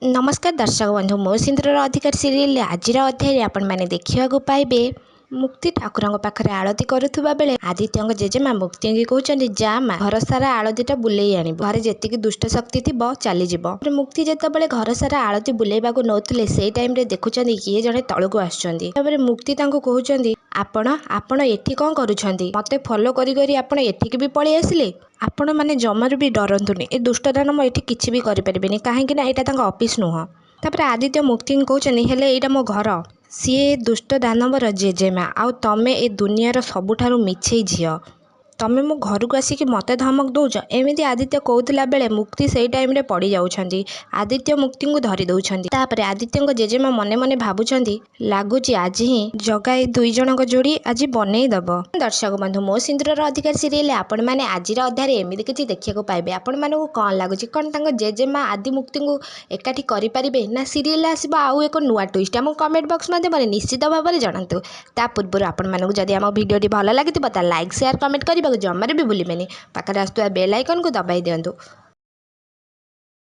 नमस्कार दर्शक बंधु मो सिंधुर अधिकार सीरियल आज अध्याय आपण मैंने देखा पाइबे मुक्ति ठाकुर पाखे आलती करुवा बेले आदित्य जेजेमा मुक्ति की कहते जा माँ घर सारा आलतीटा बुले आण घर जी दुष्ट शक्ति थी चलीज मुक्ति जितेबाला घर सारा आलती बुलेवा नौले से टाइम देखुं किए जड़े तलू आसुँच मुक्ति कहते आपण आपण एठी कौन करुछंती मते फॉलो करी करी आपण एठिक भी पळी आसिले आपण माने जमारू भी डरंतुनी ए दुष्ट दानव एठी किछि भी करि परिबेनी काहेकि ना एटा तांका ऑफिस नुह तापर आदित्य मुक्ति कहते हेले एटा मो घर सी दुष्ट दानवर जेजेमा आउ तमे ए दुनियार सबुठारु मिछे झियो तमे मो घर को आसिक मते धमक दौच एमती आदित्य कहला बेले मुक्ति से टाइम रे पड़ी जाउछंती आदित्य मुक्ति को धरी दौरान तापर आदित्य जेजेमा मने मने भावुंट लगुच आज ही जगा ए दुई जनक जोड़ी आज बनई दब। दर्शक बंधु मो सिंधुर अधिकार सीरियल आपण मैंने आज अध्याय एमती किसी देखा पाइबे आपण मानक कौन लगुच कौन जेजेमा आदि मुक्ति को एकाठी करें ना सीरियल आसब आउ एक नुआ ट्विस्ट आम कमेंट बॉक्स माध्यम निश्चित भाव में जनातु ता पूर्व आपण मानक जदि आम भिडियोटी भल लगी लाइक शेयर कमेंट कर जमारे भी भूलें पाखे आसुवा बेल आइकन को दबाई दिंतु।